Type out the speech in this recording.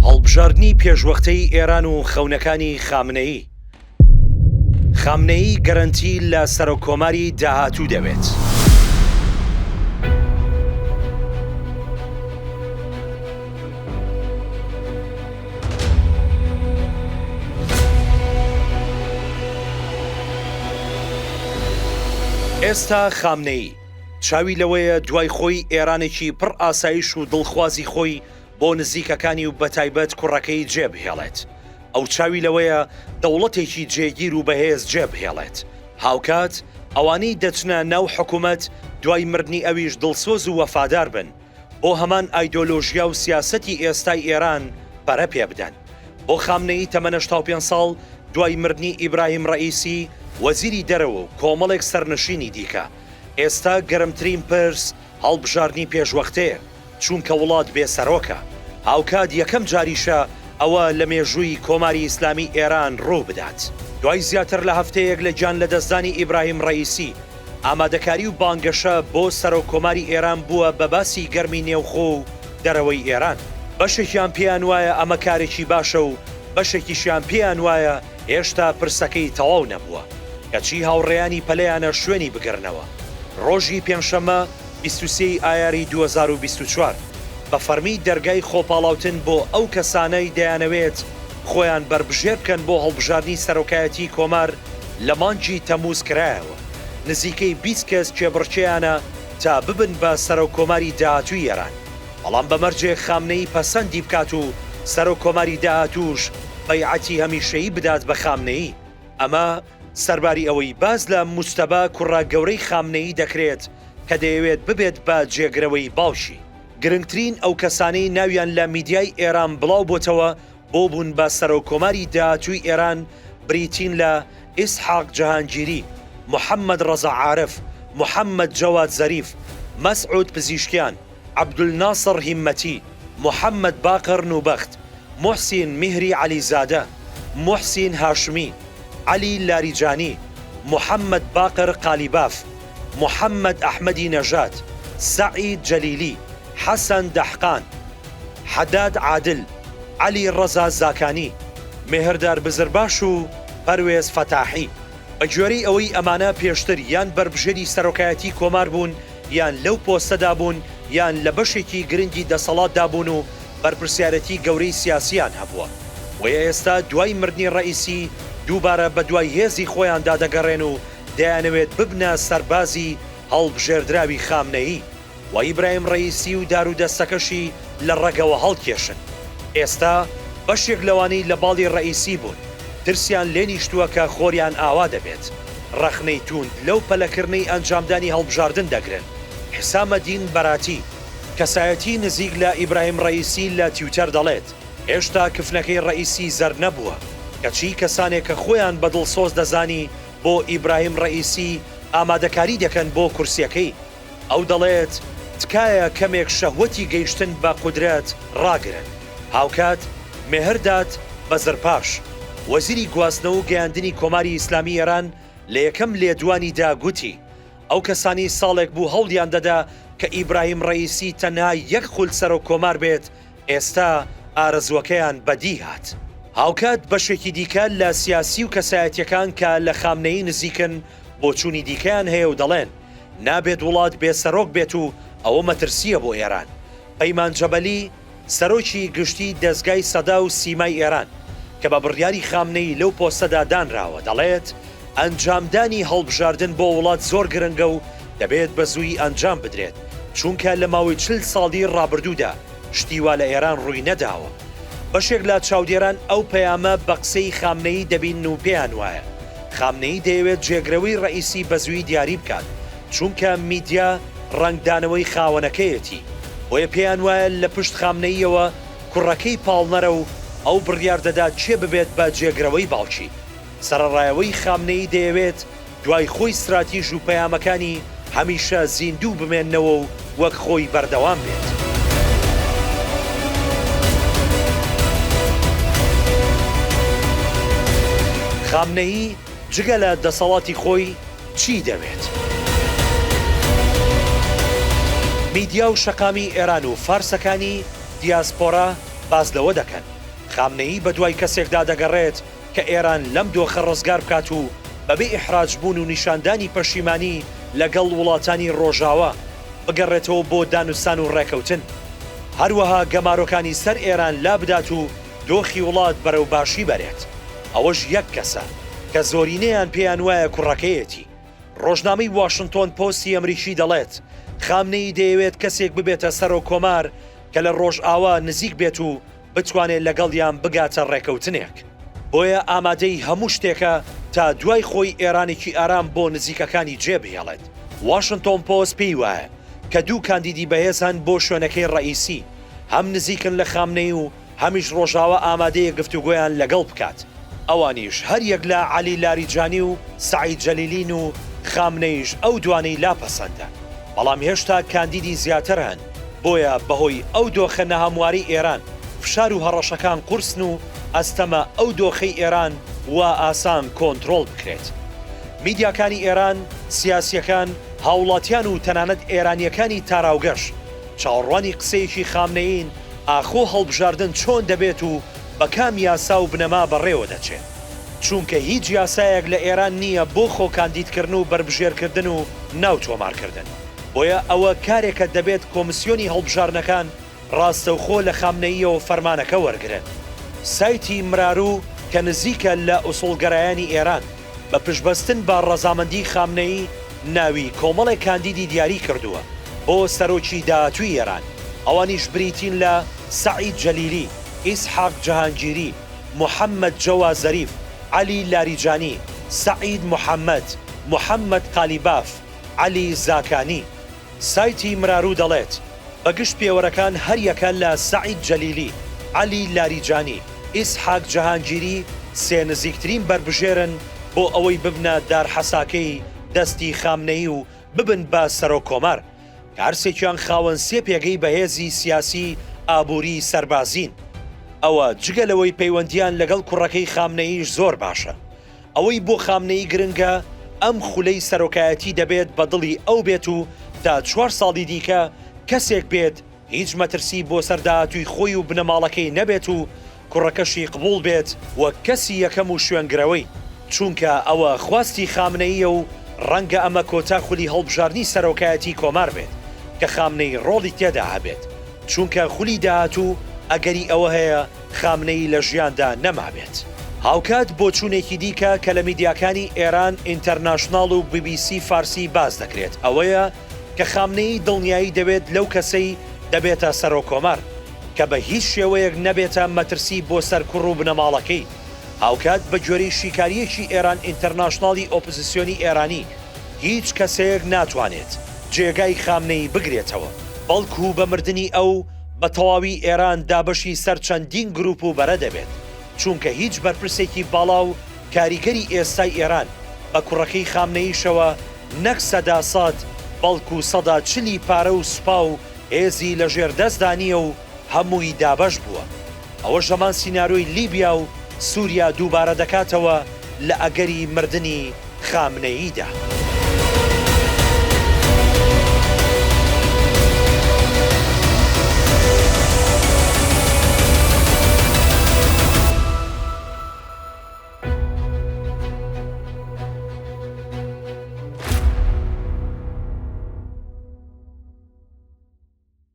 هەڵبژاردننی پێشوەختەی ئێران و خەونەکانی خامنەیی. خامنەیی گەرانتی لە سەرۆکۆماری داهاتوو دەوێت. ئێستا خامنەیی چاوی لەوەیە دوای خۆی ئێرانێکی پڕ ئاسایش و دڵخوازی خۆی بۆ نزیکەکانی و بەتایبەت کوڕەکەی جێبهێڵێت. ئەو چاوی لەوەیە دەوڵەتێکی جێگیر و بەهێز جێبهێڵێت. هاوکات ئەوانەی دەچنە ناو حکوومەت دوای مردنی ئەویش دڵسۆز و وەفادار بن بۆ هەمان ئایدۆلۆژیا و سیاسەتی ئێستای ئێران پەرە پێ بدەن. بۆ خامنەیی تەمەنە 75 ساڵ دوای مردنی ئیبراهیم ڕەئیسی وەزیری دەرەوە و کۆمەڵێک سەرنشینی دیکە، ئێستا گەرمترین پرس هەڵبژاردننی پێشوەختەیە چونکە وڵات بێسەرۆکە. هاوکات یەکەم جاریشە ئەوە لە مێژووی کۆماری ئیسلامی ئێران ڕوو بدات. دوای زیاتر لە هەفتەیەک لە گیان لە دەستدانی ئیبراهیم ڕەئیسی، ئامادەکاری و بانگەشە بۆ سەرۆکۆماری ئێران بووە بە باسی گەرمی نێوخۆ و دەرەوەی ئێران. بەشێکیان پێیان وایە ئەمە کارێکی باشە و بەشێکیشیان پێیان وایە هێشتا پرسەکەی تەواو نەبووە، کەچی هاوڕێیانی پەلەیانە شوێنی بگرنەوە. ڕۆژی پێنجشەممە 23 ئایاری 2024 بە فەرمی دەرگای خۆپاڵاوتن بۆ ئەو کەسانەی دەیانەوێت خۆیان بربژێر بکەن بۆ هەڵبژاردننی سەرۆکایەتی کۆمار لە مانگی تەمووز کرایەوە. نزیکەی 20 کەس کێبڕکێیانە تا ببن بە سەرۆکۆماری داهاتووی ئێران، بەڵام بەمەرجێ خامنەیی پەسەندی بکات و سەرۆکۆماری داهاتووش بەیعەتی هەمیشەیی بدات بە خامنەیی. ئەمە سەرباری ئەوەی باز لە موستەبا کوڕە گەورەی خامنەیی دەکرێت کە دەیەوێت ببێت بە جێگرەوەی باوشی. گرنگترین ئەو کەسانەی ناویان لە میدیای ئێران بڵاو بۆتەوە بۆ بوون بە سەرۆکۆماری داهاتووی ئێران بریتین لە ئیسحاق جەهانگیری، محەممەد ڕەزا عارف، محەممەد جەواد زەریف، مەسعود پزیشکیان، عەبدولناسر هیممەتی، محەممەد باقر نوبەخت، محسین میهری عەلیزادە، محسین هاشمی، علی لاریجانی، محەممەد باقر قالیباف، محەممەد ئەحمەدی نەژات، سەعید جەلیلی، حەسەن دەحقان، حەداد عادل، علی ڕەزا زاکانی، مێهردار بزرباش و پەروێز فەتاحی. بە گوێرەی ئەوەی ئەمانە پێشتر یان بربژێری سەرۆکایەتی کۆمار بوون، یان لەو پۆستەدا بوون، یان لە بەشێکی گرنگی دەسەڵاتدا بوون و بەرپرسیارەتی گەورەی سیاسیان هەبووە. وەیە ئێستا دوای مردنی ڕەئیسی دووبارە بە دوای هێزی خۆیاندا دەگەڕێن و دەیانەوێت ببنە سەربازی هەڵبژێردراوی خامنەیی و ئیبراهیم ڕەئیسی و دارودەستەکەشی لە ڕێگەوە هەڵکێشن. ئێستا بەشێک لەوانەی لە باڵی ڕەئیسی بوون ترسیان لێ نیشتووە کە خۆریان ئاوا دەبێت. ڕەخنەی توند لەو پەلەکردنەی ئەنجامدانی هەڵبژاردن دەگرن. حسامەدین بەراتی، کەسایەتی نزیک لە ئیبراهیم ڕەئیسی لە تویتەر دەڵێت هێشتا کفنەکەی ڕەئیسی زەر نەبووە، کەچی کەسانێک کە خۆیان بە دڵسۆز دەزانی بۆ ئیبراهیم ڕەئیسی ئامادەکاری دەکەن بۆ کورسیەکەی. ئەو دەڵێت تکایە کەمێک شەهوەتی گەیشتن بە قودرەت ڕاگرن. هاوکات مێهرداد بەزرپاش، وەزیری گواستنەوە و گەیاندنی کۆماری ئیسلامی ئێران لە یەکەم لێدوانیدا گوتی ئەو کەسانی ساڵێک بوو هەوڵیان دەدا کە ئیبراهیم ڕەئیسی تەنها یەک خول سەرۆکۆمار بێت، ئێستا ئارەزوەکەیان بەدی هات. هاوکات بەشێکی دیکە لە سیاسی و کەسایەتیەکان کە لە خامنەیی نزیکن بۆچوونی دیکەیان هەیە و دەڵێن نابێت وڵات بێسەرۆک بێت و ئەوە مەترسیە بۆ ئێران. پەیمان جەبەلی سەرۆکی گشتی دەستگای سەدا و سیمای ئێران کە بە بڕیاری خامنەیی لەو پۆستەدا دانراوە دەڵێت ئەنجامدانی هەڵبژاردن بۆ وڵات زۆر گرنگە و دەبێت بە زووی ئەنجام بدرێت چونکە لە ماوەی 40 ساڵی ڕابردوودا شتیوا لە ئێران ڕووی نەداوە. بەشێک لە چاودێران ئەو پەیامە بە قسەی خامنەیی دەبین و پێیان وایە خامنەیی دەیەوێت جێگرەوەی ڕەئیسی بە زووی دیاری بکات چونکە میدیا ڕنگدانەوەی خاوەنەکەیەتی، بۆیە پێیان وایە لە پشت خامنەییەوە کوڕەکەی پاڵنەرە و ئەو بڕیار دەدات چێ ببێت بە جێگرەوەی باوکی. سەرڕایەوەی خامنەیی دەیەوێت دوای خۆی استراتیژ و پەیامەکانی هەمیشە زیندوو بمێننەوە و وەک خۆی بەردەوام بێت. خامنەیی جگە لە دەسەڵاتی خۆی چی دەوێت؟ میدیا و شەقامی ئێران و فارسەکانی دیاسپۆرا باز لەوە دەکەن خامنەیی بە دوای کەسێکدا دەگەڕێت کە ئێران لەم دۆخە ڕزگار بکات و بەبێ ئیحراج بوون و نیشاندانی پەشیمانی لەگەڵ وڵاتانی ڕۆژاوە بگەڕێتەوە بۆ دانوستان و ڕێکەوتن هەروەها گەمارۆکانی سەر ئێران لا بدات و دۆخی وڵات بەرەو باشی بەرێت ئەوەش یەک کەسە کە زۆرینەیان پێیان وایە کوڕەکەیەتی ڕۆژنامەی واشنتۆن پۆستی ئەمریکی دەڵێت خامنەی دەیەوێت کەسێک ببێتە سەر و کۆمار کە لە ڕۆژئاوا نزیک بێت و بتوانێت لەگەڵیان بگاتە ڕێکەوتنێک بۆیە ئامادەی هەموو شتێکە تا دوای خۆی ئێرانێکی ئارام بۆ نزیکەکانی جێبهێڵێت واشنتۆن پۆست پێی وایە کە دوو کاندیدی بەهێزان بۆ شوێنەکەی ڕئیسی هەم نزیکن لە خامنەی و هەمیش ڕۆژاوە ئامادەیە گفتوگۆیان لەگەڵ بکات ئەوانیش هەر یەک لە عەلی لاریجانی و سەعید جەلیلین و خامنەیش ئەو دوانەی لاپەسەندە بەڵام هێشتا کاندیدی زیاتر هەن بۆیە بەهۆی ئەو دۆخە نەهەمواری ئێران فشار و هەڕەشەکان قورسن و ئەستەمە ئەو دۆخەی ئێران وا ئاسان کۆنتڕۆڵ بکرێت میدیاکانی ئێران سیاسیەکان هاوڵاتیان و تەنانەت ئێرانیەکانی تاراوگەش چاوەڕوانی قسەیەکی خامنەیین ئاخۆ هەڵبژاردن چۆن دەبێت و بە کام یاسا و بنەما بەڕێوە دەچێت چونکە هیچ یاسایەک لە ئێران نییە بۆ خۆکاندیدکردن و بربژێرکردن و ناوتۆمارکردن بۆیە ئەوە کارێکە دەبێت کۆمسیۆنی هەڵبژارنەکان ڕاستەوخۆ لە خامنەییەوە فەرمانەکە وەرگرن سایتی مراروو کە نزیکە لە ئوسوڵگەرایانی ئێران بە پشبەستن بە ڕەزامەندی خامنەیی ناوی کۆمەڵی کاندیدی دیاری کردووە بۆ سەرۆکی داهاتووی ئێران ئەوانیش بریتین لە سەعید جەلیلی ئیسحاق جەهانگیری محەممەد جەوا زەریف عەلی لاریجانی سەعید محەممەد قالیباف عەلی زاکانی سایتی مراروو دەڵێت بەگشت پێوەرەکان هەر یەکە لە سەعید جەلیلی عەلی لاریجانی ئیسحاق جەهانگیری سێ نزیکترین بربژێرن بۆ ئەوەی ببنە دارحەساکەی دەستی خامنەیی و ببن بە سەرۆکۆمار هەرسێکیان خاوەن سێ پێگەی بەهێزی سیاسی ئابووری سەربازین ئەوە جگەلەوەی پەیوەندیان لەگەڵ کوڕەکەی خامنەییش زۆر باشە ئەوەی بۆ خامنەیی گرنگە ئەم خولەی سەرۆکایەتی دەبێت بە دڵی ئەو بێت و تا 4 ساڵی دیکە کەسێک بێت هیچ مەترسی بۆ سەرداهاتووی خۆی و بنەماڵەکەی نەبێت و کوڕەکەشی قبول بێت وە کەسی یەکەم و شوێنگرەوەی چونکە ئەوە خواستی خامنەییە و ڕەنگە ئەمە کۆتا خولی هەڵبژاردنی سەرۆکایەتی کۆمار بێت کە خامنەی ڕۆڵی تێدا هەبێت چونکە خولی داهاتوو ئەگەری ئەوە هەیە خامنەی لە ژیاندا نەمابێت هاوکات بۆ چوونێکی دیکە کە لە میدیاکانی ئێران ئینتەرناشناڵ و BBC فارسی باز دەکرێت ئەوەیە کە خامنەیی دڵنیایی دەبێت لەو کەسەی دەبێتە سەرۆکۆمار کە بە هیچ شێوەیەک نەبێتە مەترسی بۆ سەرکوڕ و بنەماڵەکەی هاوکات بە گوێرەی شیکاریەکی ئێران ئینتەرناشناڵی ئۆپۆزیسیۆنی ئێرانی هیچ کەسەیەک ناتوانێت جێگای خامنەی بگرێتەوە بەڵکو بە مردنی ئەو بە تەواوی ئێران دابەشی سەر چەندین گروپ و بەرە دەبێت چونکە هیچ بەرپرسێکی باڵا و کاریگەری ئێستای ئێران بە کوڕەکەی خامنەییشەوە نەک سەدا ساد بەڵکو سەدا چلی پارە و سوپا و هێزی لە ژێر دەستدانیە و هەمووی دابەش بووە ئەوە ژەمان سیناروی لیبیا و سووریا دووبارە دەکاتەوە لە ئەگەری مردنی خامنەییدا.